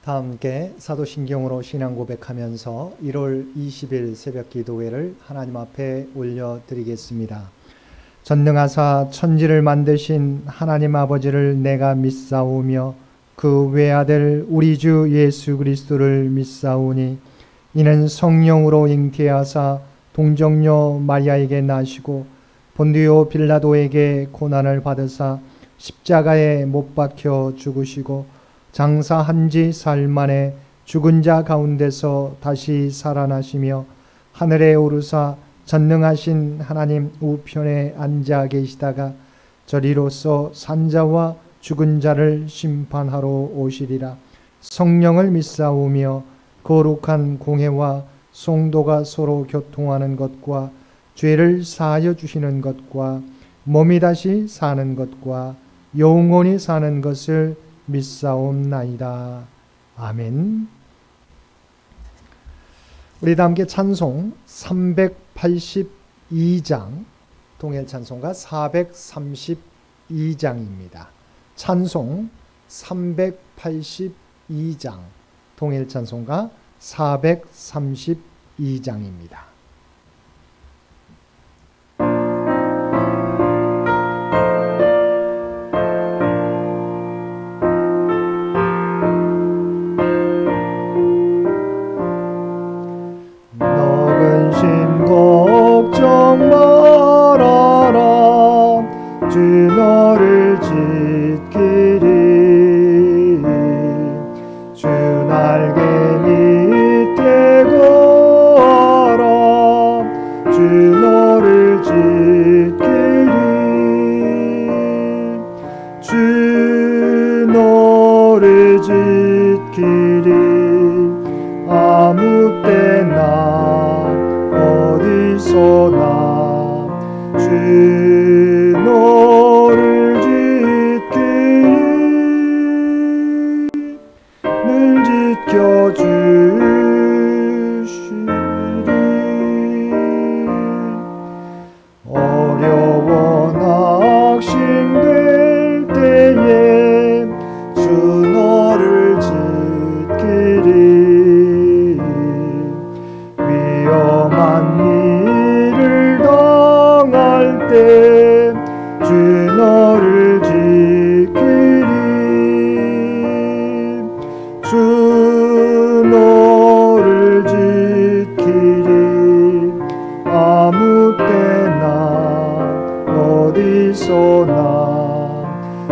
다 함께 사도신경으로 신앙 고백하면서 1월 20일 새벽 기도회를 하나님 앞에 올려드리겠습니다. 전능하사 천지를 만드신 하나님 아버지를 내가 믿사오며 그 외아들 우리 주 예수 그리스도를 믿사오니 이는 성령으로 잉태하사 동정녀 마리아에게 나시고 본디오 빌라도에게 고난을 받으사 십자가에 못 박혀 죽으시고 장사한 지 사흘 만에 죽은 자 가운데서 다시 살아나시며 하늘에 오르사 전능하신 하나님 우편에 앉아 계시다가 저리로서 산자와 죽은 자를 심판하러 오시리라. 성령을 믿사오며 거룩한 공회와 성도가 서로 교통하는 것과 죄를 사하여 주시는 것과 몸이 다시 사는 것과 영원히 사는 것을 믿사옵나이다. 아멘. 우리 다 함께 찬송 382장, 동일 찬송가 432장입니다. 찬송 382장, 동일 찬송가 432장입니다. 걱정 말아라 주 너를 지키리 주 날개 밑에 거하라 주 너를 지키리 주 너를 지키리 아무 때나 어디서나 주 너를 지키리 늘 지켜주시리 어려워 낙심될 때에 주 너를 지키리 위험한 일을 당할 때 주 너를 지키리 주 너를 지키리 아무 때나 어디서나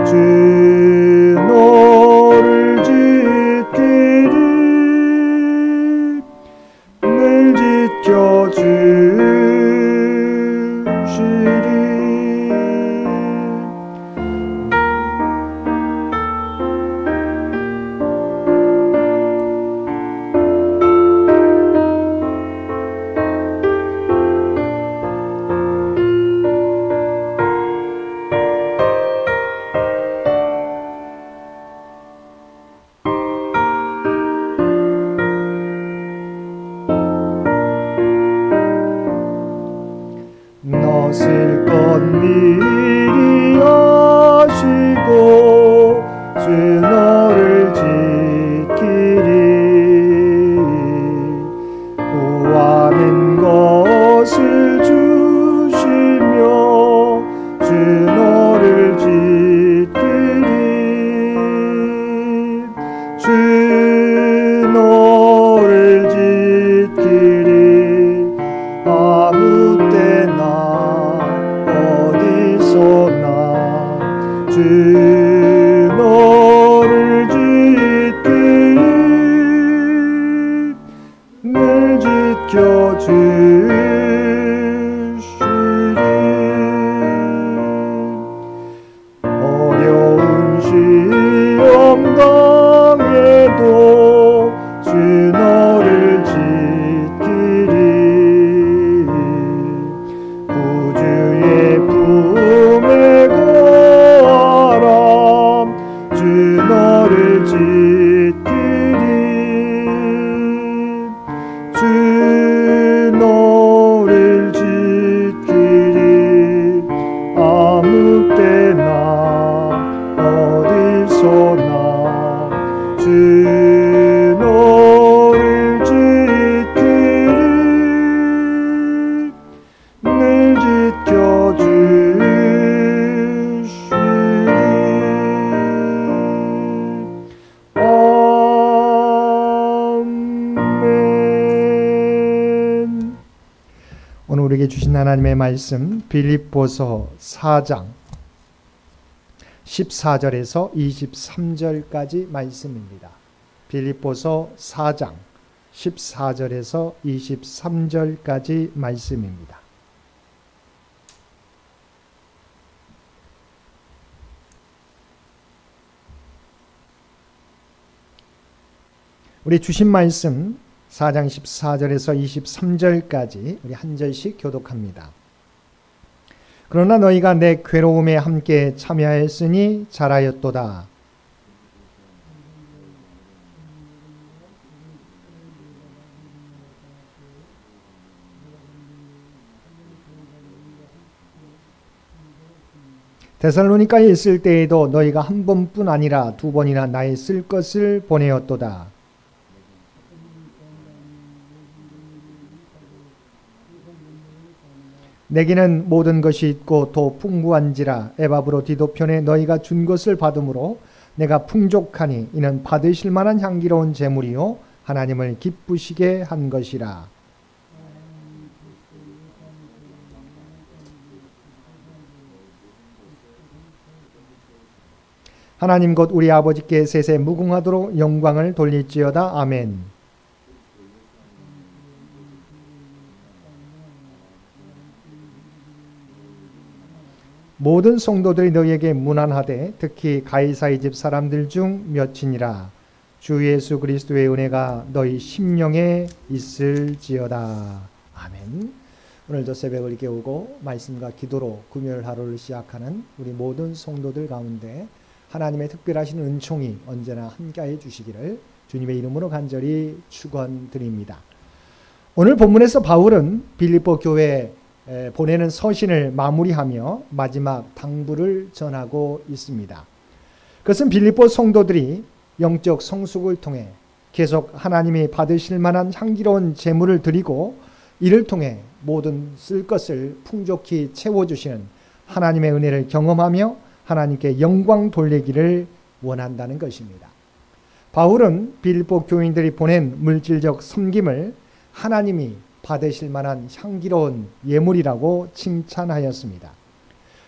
주 너를 지키리 늘 지켜주시리 너슬 것 미리 아시고 주 너를 지키리 구하는 것을 주시며 주 너를 지키리 주 너를 지키리 아무 때나 어디서나 주 너를 지키리 늘 지켜주시리 어려운 시험 당해도 주 너를 지키리 구주의 품에 거하라 주 너를 지키리 주 우리에게 주신 하나님의 말씀 빌립보서 4장 14절에서 23절까지 말씀입니다. 빌립보서 4장 14절에서 23절까지 말씀입니다. 우리 주신 말씀 4장 14절에서 23절까지 우리 한 절씩 교독합니다. 그러나 너희가 내 괴로움에 함께 참여하였으니 잘하였도다. 데살로니가에 있을 때에도 너희가 한 번뿐 아니라 두 번이나 나의 쓸 것을 보내었도다. 내게는 모든 것이 있고 또 풍부한지라 에바브로디도편에 너희가 준 것을 받음으로 내가 풍족하니 이는 받으실 만한 향기로운 제물이요 하나님을 기쁘시게 한 것이라. 하나님 곧 우리 아버지께 세세 무궁하도록 영광을 돌릴지어다. 아멘. 모든 성도들이 너희에게 문안하되 특히 가이사의 집 사람들 중 몇이니라. 주 예수 그리스도의 은혜가 너희 심령에 있을지어다. 아멘. 오늘도 새벽을 깨우고 말씀과 기도로 금요일 하루를 시작하는 우리 모든 성도들 가운데 하나님의 특별하신 은총이 언제나 함께해 주시기를 주님의 이름으로 간절히 축원드립니다. 오늘 본문에서 바울은 빌립보 교회에 보내는 서신을 마무리하며 마지막 당부를 전하고 있습니다. 그것은 빌립보 성도들이 영적 성숙을 통해 계속 하나님이 받으실 만한 향기로운 제물을 드리고 이를 통해 모든 쓸 것을 풍족히 채워주시는 하나님의 은혜를 경험하며 하나님께 영광 돌리기를 원한다는 것입니다. 바울은 빌립보 교인들이 보낸 물질적 섬김을 하나님이 받으실 만한 향기로운 예물이라고 칭찬하였습니다.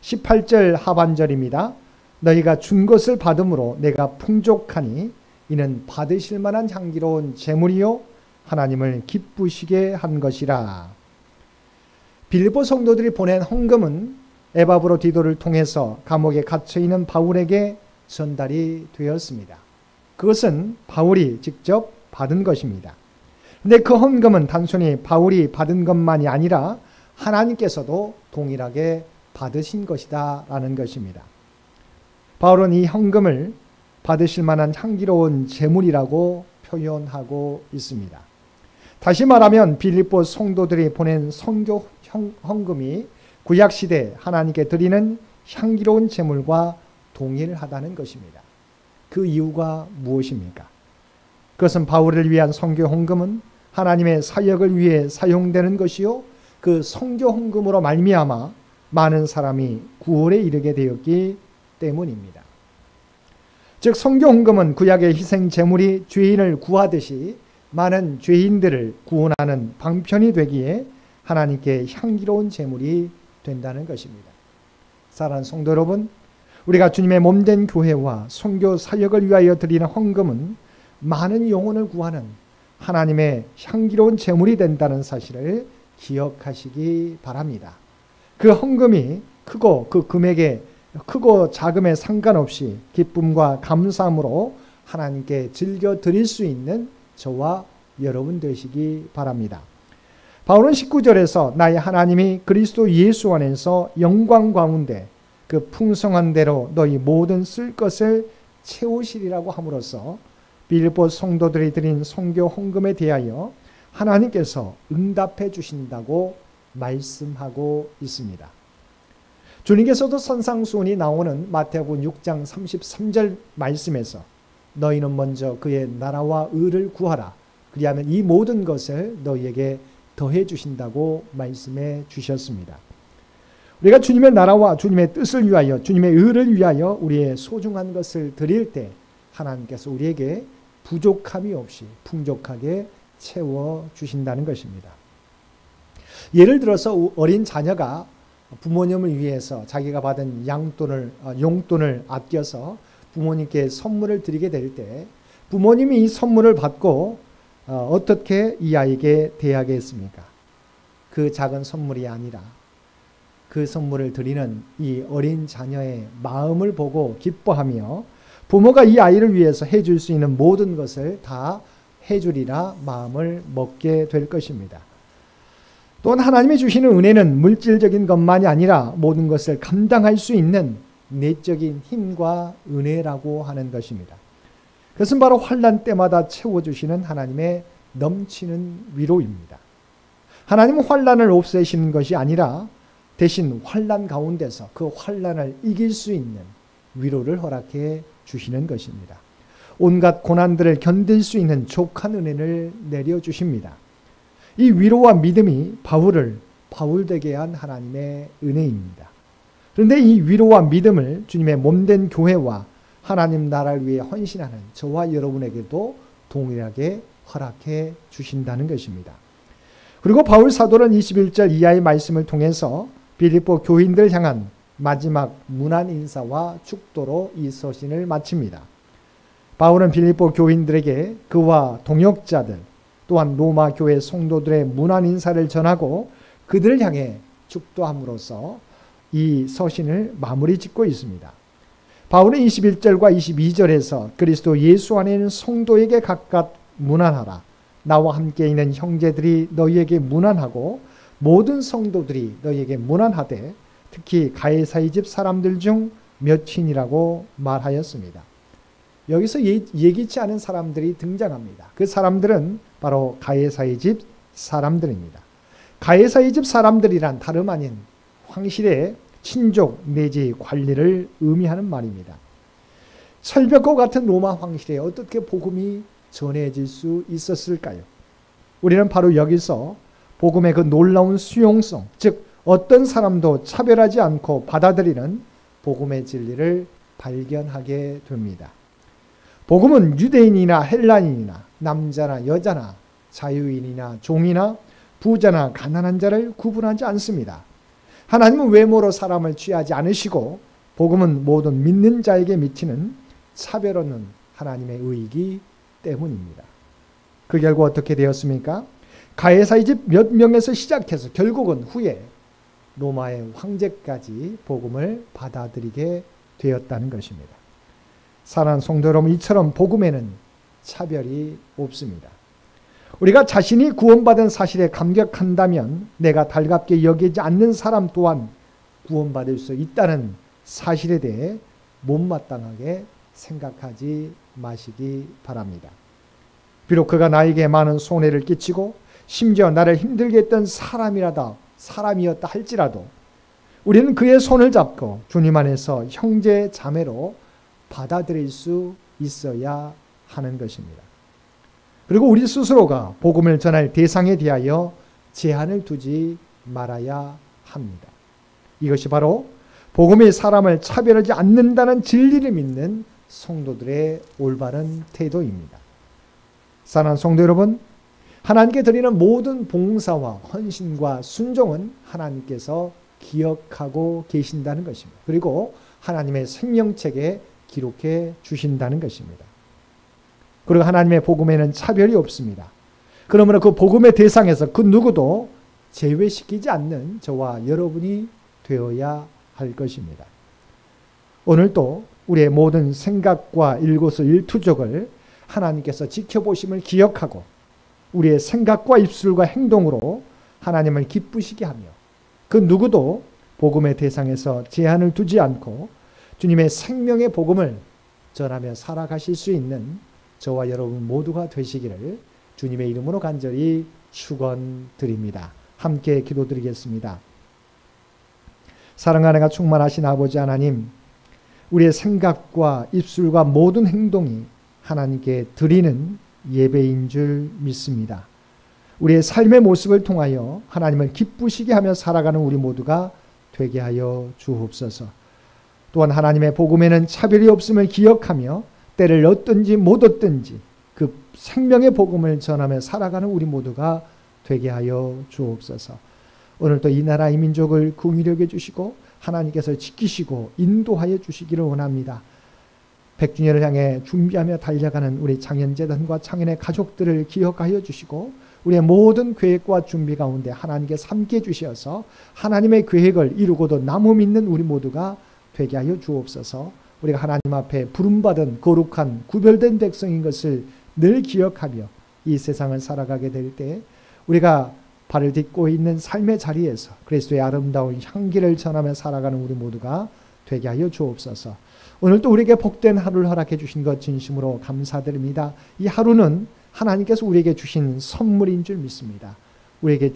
18절 하반절입니다. 너희가 준 것을 받음으로 내가 풍족하니 이는 받으실 만한 향기로운 제물이요 하나님을 기쁘시게 한 것이라. 빌립보 성도들이 보낸 헌금은 에바브로디도를 통해서 감옥에 갇혀있는 바울에게 전달이 되었습니다. 그것은 바울이 직접 받은 것입니다. 근데 그 헌금은 단순히 바울이 받은 것만이 아니라 하나님께서도 동일하게 받으신 것이다 라는 것입니다. 바울은 이 헌금을 받으실 만한 향기로운 제물이라고 표현하고 있습니다. 다시 말하면 빌립보 성도들이 보낸 선교 헌금이 구약시대 하나님께 드리는 향기로운 제물과 동일하다는 것입니다. 그 이유가 무엇입니까? 그것은 바울을 위한 선교 헌금은 하나님의 사역을 위해 사용되는 것이요 그 선교 헌금으로 말미암아 많은 사람이 구원에 이르게 되었기 때문입니다. 즉 선교 헌금은 구약의 희생 제물이 죄인을 구하듯이 많은 죄인들을 구원하는 방편이 되기에 하나님께 향기로운 제물이 된다는 것입니다. 사랑하는 성도 여러분, 우리가 주님의 몸된 교회와 선교 사역을 위하여 드리는 헌금은 많은 영혼을 구하는 하나님의 향기로운 제물이 된다는 사실을 기억하시기 바랍니다. 그 헌금이 크고 그 금액에 크고 작음에 상관없이 기쁨과 감사함으로 하나님께 즐겨 드릴 수 있는 저와 여러분 되시기 바랍니다. 바울은 19절에서 나의 하나님이 그리스도 예수 안에서 영광 가운데 그 풍성한 대로 너희 모든 쓸 것을 채우시리라고 함으로써 빌립보 성도들이 드린 선교 헌금에 대하여 하나님께서 응답해 주신다고 말씀하고 있습니다. 주님께서도 선상수훈이 나오는 마태복음 6장 33절 말씀에서 너희는 먼저 그의 나라와 의를 구하라. 그리하면 이 모든 것을 너희에게 더해 주신다고 말씀해 주셨습니다. 우리가 주님의 나라와 주님의 뜻을 위하여 주님의 의를 위하여 우리의 소중한 것을 드릴 때 하나님께서 우리에게 부족함이 없이 풍족하게 채워주신다는 것입니다. 예를 들어서 어린 자녀가 부모님을 위해서 자기가 받은 용돈을 아껴서 부모님께 선물을 드리게 될 때 부모님이 이 선물을 받고 어떻게 이 아이에게 대하겠습니까? 그 작은 선물이 아니라 그 선물을 드리는 이 어린 자녀의 마음을 보고 기뻐하며 부모가 이 아이를 위해서 해줄 수 있는 모든 것을 다 해주리라 마음을 먹게 될 것입니다. 또한 하나님이 주시는 은혜는 물질적인 것만이 아니라 모든 것을 감당할 수 있는 내적인 힘과 은혜라고 하는 것입니다. 그것은 바로 환난 때마다 채워주시는 하나님의 넘치는 위로입니다. 하나님은 환난을 없애시는 것이 아니라 대신 환난 가운데서 그 환난을 이길 수 있는 위로를 허락해 주시는 것입니다. 온갖 고난들을 견딜 수 있는 족한 은혜를 내려주십니다. 이 위로와 믿음이 바울을 바울되게 한 하나님의 은혜입니다. 그런데 이 위로와 믿음을 주님의 몸된 교회와 하나님 나라를 위해 헌신하는 저와 여러분에게도 동일하게 허락해 주신다는 것입니다. 그리고 바울 사도는 21절 이하의 말씀을 통해서 빌립보 교인들 향한 마지막 문안 인사와 축도로 이 서신을 마칩니다. 바울은 빌립보 교인들에게 그와 동역자들 또한 로마 교회 성도들의 문안 인사를 전하고 그들을 향해 축도함으로써 이 서신을 마무리 짓고 있습니다. 바울은 21절과 22절에서 그리스도 예수 안에 있는 성도에게 각각 문안하라. 나와 함께 있는 형제들이 너희에게 문안하고 모든 성도들이 너희에게 문안하되 특히 가이사의 집 사람들 중 몇인이라고 말하였습니다. 여기서 예기치 않은 사람들이 등장합니다. 그 사람들은 바로 가이사의 집 사람들입니다. 가이사의 집 사람들이란 다름 아닌 황실의 친족 내지 관리를 의미하는 말입니다. 철벽과 같은 로마 황실에 어떻게 복음이 전해질 수 있었을까요? 우리는 바로 여기서 복음의 그 놀라운 수용성, 즉 어떤 사람도 차별하지 않고 받아들이는 복음의 진리를 발견하게 됩니다. 복음은 유대인이나 헬라인이나 남자나 여자나 자유인이나 종이나 부자나 가난한 자를 구분하지 않습니다. 하나님은 외모로 사람을 취하지 않으시고 복음은 모든 믿는 자에게 미치는 차별 없는 하나님의 의이기 때문입니다. 그 결과 어떻게 되었습니까? 가이사의 집 몇 명에서 시작해서 결국은 후에 로마의 황제까지 복음을 받아들이게 되었다는 것입니다. 사랑하는 성도 여러분, 이처럼 복음에는 차별이 없습니다. 우리가 자신이 구원받은 사실에 감격한다면 내가 달갑게 여기지 않는 사람 또한 구원받을 수 있다는 사실에 대해 못마땅하게 생각하지 마시기 바랍니다. 비록 그가 나에게 많은 손해를 끼치고 심지어 나를 힘들게 했던 사람이었다 할지라도 우리는 그의 손을 잡고 주님 안에서 형제 자매로 받아들일 수 있어야 하는 것입니다. 그리고 우리 스스로가 복음을 전할 대상에 대하여 제한을 두지 말아야 합니다. 이것이 바로 복음이 사람을 차별하지 않는다는 진리를 믿는 성도들의 올바른 태도입니다. 사랑하는 성도 여러분, 하나님께 드리는 모든 봉사와 헌신과 순종은 하나님께서 기억하고 계신다는 것입니다. 그리고 하나님의 생명책에 기록해 주신다는 것입니다. 그리고 하나님의 복음에는 차별이 없습니다. 그러므로 그 복음의 대상에서 그 누구도 제외시키지 않는 저와 여러분이 되어야 할 것입니다. 오늘도 우리의 모든 생각과 일거수일투족을 하나님께서 지켜보심을 기억하고 우리의 생각과 입술과 행동으로 하나님을 기쁘시게 하며 그 누구도 복음의 대상에서 제한을 두지 않고 주님의 생명의 복음을 전하며 살아가실 수 있는 저와 여러분 모두가 되시기를 주님의 이름으로 간절히 축원드립니다. 함께 기도드리겠습니다. 사랑 안에가 충만하신 아버지 하나님, 우리의 생각과 입술과 모든 행동이 하나님께 드리는 예배인 줄 믿습니다. 우리의 삶의 모습을 통하여 하나님을 기쁘시게 하며 살아가는 우리 모두가 되게 하여 주옵소서. 또한 하나님의 복음에는 차별이 없음을 기억하며 때를 얻든지 못 얻든지 그 생명의 복음을 전하며 살아가는 우리 모두가 되게 하여 주옵소서. 오늘도 이 나라 이 민족을 긍휼히 주시고 하나님께서 지키시고 인도하여 주시기를 원합니다. 100주년을 향해 준비하며 달려가는 우리 창현재단과 창현의 가족들을 기억하여 주시고 우리의 모든 계획과 준비 가운데 하나님께서 함께 주셔서 하나님의 계획을 이루고도 나무 믿는 우리 모두가 되게 하여 주옵소서. 우리가 하나님 앞에 부름받은 거룩한 구별된 백성인 것을 늘 기억하며 이 세상을 살아가게 될 때 우리가 발을 딛고 있는 삶의 자리에서 그리스도의 아름다운 향기를 전하며 살아가는 우리 모두가 되게 하여 주옵소서. 오늘도 우리에게 복된 하루를 허락해 주신 것 진심으로 감사드립니다. 이 하루는 하나님께서 우리에게 주신 선물인 줄 믿습니다. 우리에게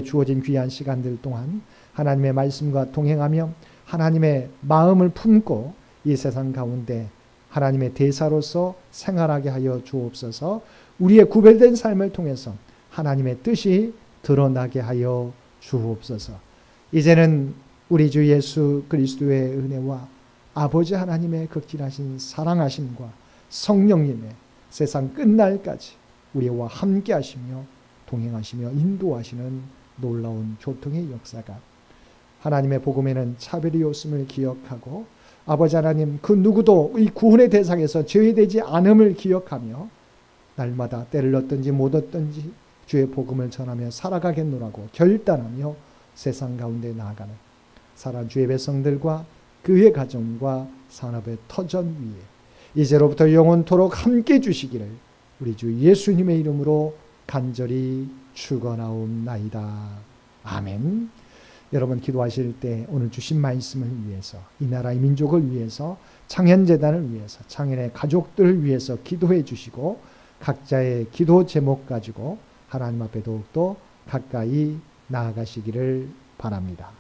주어진 귀한 시간들 동안 하나님의 말씀과 동행하며 하나님의 마음을 품고 이 세상 가운데 하나님의 대사로서 생활하게 하여 주옵소서. 우리의 구별된 삶을 통해서 하나님의 뜻이 드러나게 하여 주옵소서. 이제는 우리 주 예수 그리스도의 은혜와 아버지 하나님의 극진하신 사랑하심과 성령님의 세상 끝날까지 우리와 함께 하시며 동행하시며 인도하시는 놀라운 교통의 역사가 하나님의 복음에는 차별이 없음을 기억하고 아버지 하나님 그 누구도 이 구원의 대상에서 제외되지 않음을 기억하며 날마다 때를 얻든지 못 얻든지 주의 복음을 전하며 살아가겠노라고 결단하며 세상 가운데 나아가는 사랑 주의 백성들과 그의 가정과 산업의 터전 위에 이제로부터 영원토록 함께 주시기를 우리 주 예수님의 이름으로 간절히 축원하옵나이다. 아멘. 여러분 기도하실 때 오늘 주신 말씀을 위해서 이 나라의 민족을 위해서 창현재단을 위해서 창현의 가족들을 위해서 기도해 주시고 각자의 기도 제목 가지고 하나님 앞에 더욱더 가까이 나아가시기를 바랍니다.